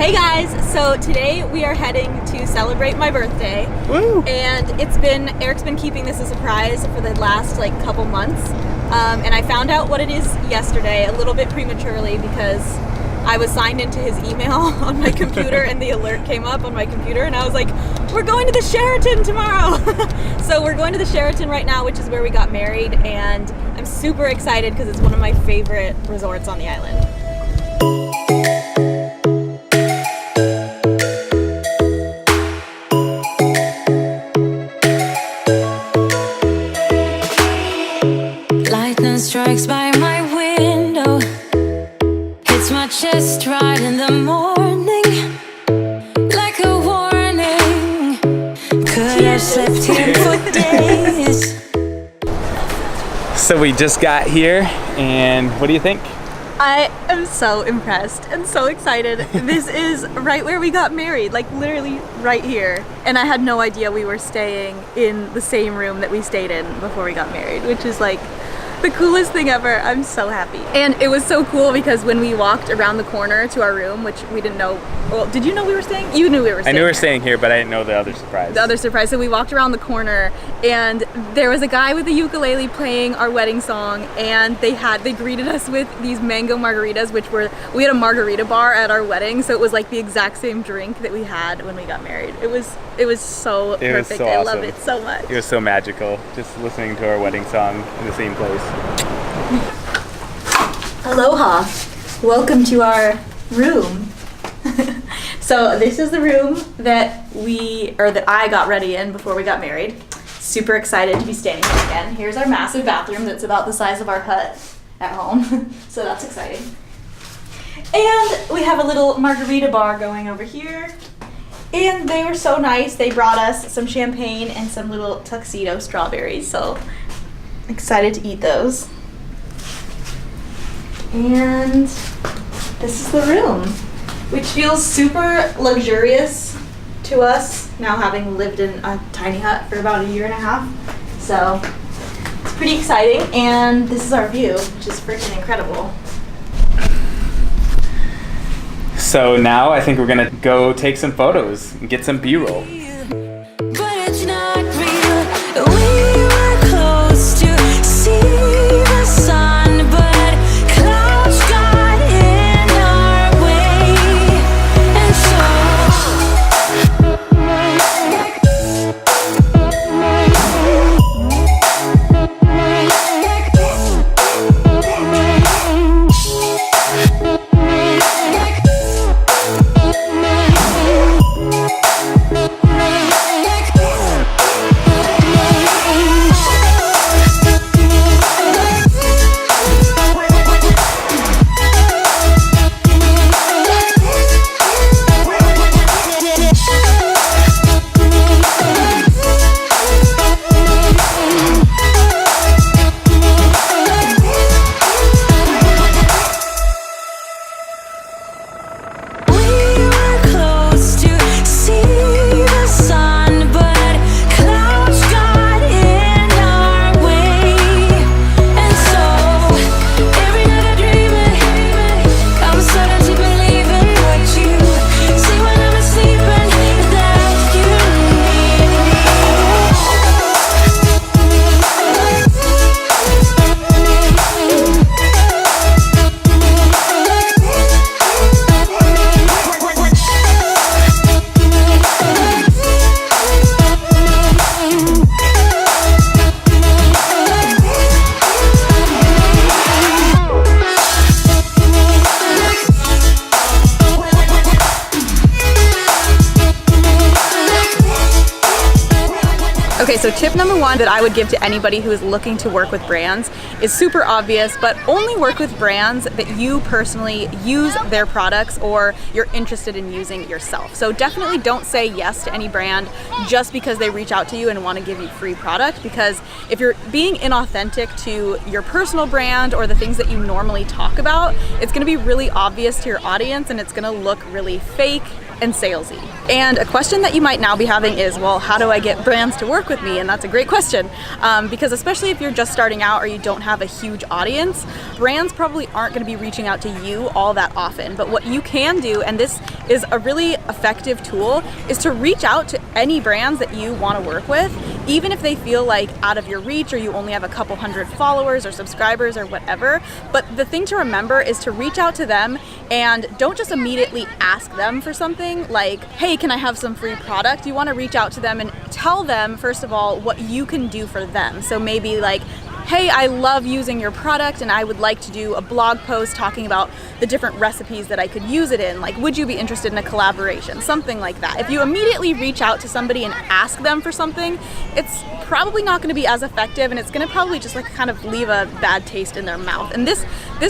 Hey guys, so today we are heading to celebrate my birthday. Woo! And Eric's been keeping this a surprise for the last couple months. And I found out what it is yesterday, a little bit prematurely because I was signed into his email on my computer and the alert came up on my computer and I was like, we're going to the Sheraton tomorrow. So we're going to the Sheraton right now, which is where we got married, and I'm super excited because it's one of my favorite resorts on the island. Strikes by my window, hits my chest right in the morning, like a warning. Could have slept here for days. So we just got here, and what do you think? I am so impressed and so excited. This is right where we got married, like literally right here. And I had no idea we were staying in the same room that we stayed in before we got married, which is like the coolest thing ever. I'm so happy. And it was so cool because when we walked around the corner to our room, which we didn't know, well, did you know we were staying? You knew we were staying. I knew we were here. staying here, but I didn't know the other surprise. The other surprise. So we walked around the corner and there was a guy with a ukulele playing our wedding song, and they greeted us with these mango margaritas, we had a margarita bar at our wedding, so it was like the exact same drink that we had when we got married. It was so perfect. Was so I awesome. love it so much. It was so magical, just listening to our wedding song in the same place. Aloha. Welcome to our room. So this is the room that I got ready in before we got married. Super excited to be staying here again. Here's our massive bathroom that's about the size of our hut at home. So that's exciting. And we have a little margarita bar going over here. And they were so nice. They brought us some champagne and some little tuxedo strawberries. So excited to eat those. And this is the room, which feels super luxurious to us now, having lived in a tiny hut for about 1.5 years. So it's pretty exciting, and this is our view, which is freaking incredible. So now I think we're gonna go take some photos and get some B-roll. But it's not real. We were close to see the sun, but clouds got in our way, and Okay, so tip number one that I would give to anybody who is looking to work with brands is super obvious, but only work with brands that you personally use their products or you're interested in using yourself. So definitely don't say yes to any brand just because they reach out to you and want to give you free product, because if you're being inauthentic to your personal brand or the things that you normally talk about, it's going to be really obvious to your audience and it's going to look really fake and salesy. And a question that you might now be having is, well, how do I get brands to work with with me? And that's a great question, because especially if you're just starting out or you don't have a huge audience, brands probably aren't going to be reaching out to you all that often. But what you can do, and this is a really effective tool, is to reach out to any brands that you want to work with, even if they feel like out of your reach or you only have a couple hundred followers or subscribers or whatever. But the thing to remember is to reach out to them and don't just immediately ask them for something like, hey, can I have some free product? You want to reach out to them and tell them, first of all, what you can do for them. So maybe like, hey, I love using your product and I would like to do a blog post talking about the different recipes that I could use it in. Like, would you be interested in a collaboration? Something like that. If you immediately reach out to somebody and ask them for something, it's probably not going to be as effective, and it's going to probably just like kind of leave a bad taste in their mouth. And this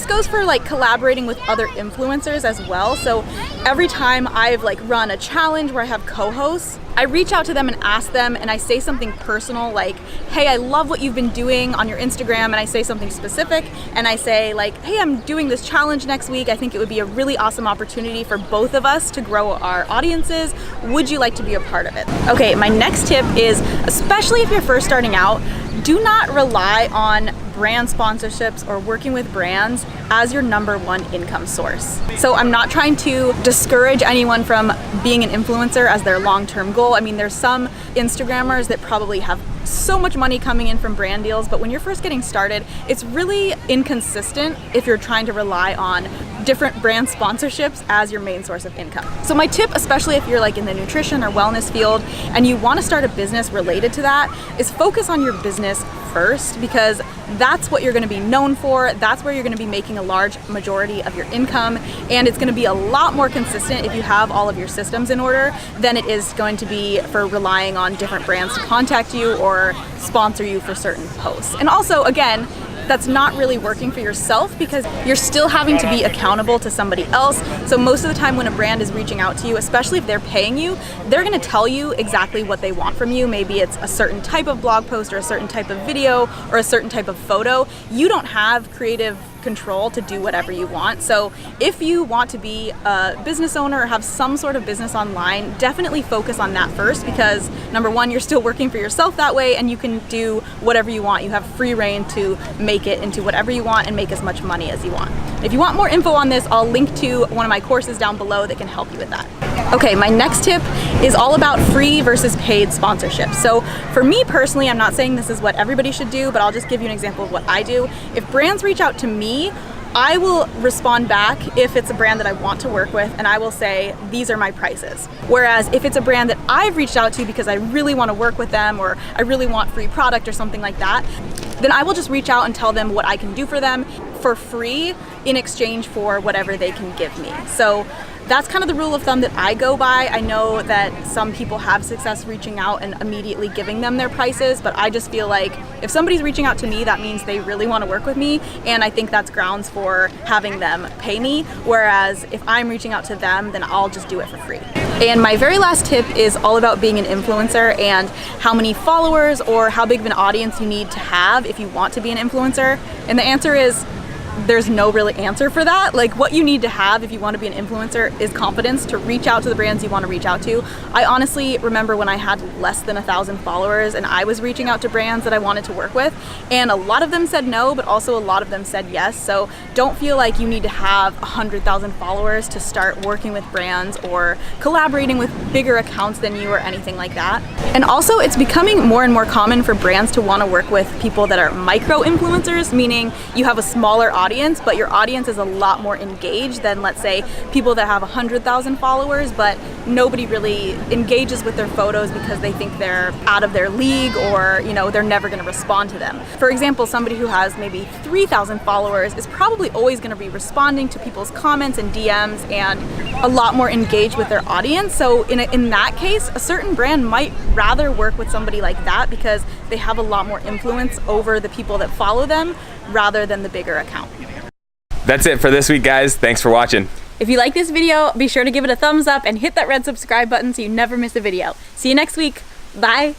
goes for like collaborating with other influencers as well. So every time I've like run a challenge where I have co-hosts, I reach out to them and ask them, and I say something personal like, hey, I love what you've been doing on your Instagram, and I say something specific, and I say like, hey, I'm doing this challenge next week. I think it would be a really awesome opportunity for both of us to grow our audiences. Would you like to be a part of it? Okay, my next tip is, especially if you're first starting out, do not rely on brand sponsorships or working with brands as your #1 income source. So I'm not trying to discourage anyone from being an influencer as their long-term goal. I mean, there's some Instagrammers that probably have so much money coming in from brand deals, but when you're first getting started, it's really inconsistent if you're trying to rely on different brand sponsorships as your main source of income. So my tip, especially if you're like in the nutrition or wellness field and you want to start a business related to that, is focus on your business first, because that's what you're going to be known for. That's where you're going to be making a large majority of your income, and it's going to be a lot more consistent if you have all of your systems in order than it is going to be for relying on different brands to contact you or sponsor you for certain posts. And also, again, that's not really working for yourself because you're still having to be accountable to somebody else. So most of the time when a brand is reaching out to you, especially if they're paying you, they're gonna tell you exactly what they want from you. Maybe it's a certain type of blog post or a certain type of video or a certain type of photo. You don't have creative control to do whatever you want. So if you want to be a business owner or have some sort of business online, definitely focus on that first, because #1, you're still working for yourself that way, and you can do whatever you want. You have free reign to make it into whatever you want and make as much money as you want. If you want more info on this, I'll link to one of my courses down below that can help you with that. Okay, my next tip is all about free versus paid sponsorships. So for me personally, I'm not saying this is what everybody should do, but I'll just give you an example of what I do. If brands reach out to me, I will respond back if it's a brand that I want to work with, and I will say, these are my prices. Whereas if it's a brand that I've reached out to because I really want to work with them or I really want free product or something like that, then I will just reach out and tell them what I can do for them for free in exchange for whatever they can give me. So that's kind of the rule of thumb that I go by. I know that some people have success reaching out and immediately giving them their prices, but I just feel like if somebody's reaching out to me, that means they really want to work with me, and I think that's grounds for having them pay me. Whereas if I'm reaching out to them, then I'll just do it for free. And my very last tip is all about being an influencer and how many followers or how big of an audience you need to have if you want to be an influencer. And the answer is, there's no really answer for that. Like, what you need to have if you want to be an influencer is confidence to reach out to the brands you want to reach out to. I honestly remember when I had less than 1,000 followers and I was reaching out to brands that I wanted to work with, and a lot of them said no, but also a lot of them said yes. So don't feel like you need to have 100,000 followers to start working with brands or collaborating with bigger accounts than you or anything like that. And also, it's becoming more and more common for brands to want to work with people that are micro influencers, meaning you have a smaller audience, but your audience is a lot more engaged than, let's say, people that have 100,000 followers, but nobody really engages with their photos because they think they're out of their league, or, you know, they're never going to respond to them. For example, somebody who has maybe 3,000 followers is probably always going to be responding to people's comments and DMs and a lot more engaged with their audience. So in that case, a certain brand might rather work with somebody like that because they have a lot more influence over the people that follow them rather than the bigger account. That's it for this week, guys. Thanks for watching. If you like this video, be sure to give it a thumbs up and hit that red subscribe button so you never miss a video. See you next week. Bye.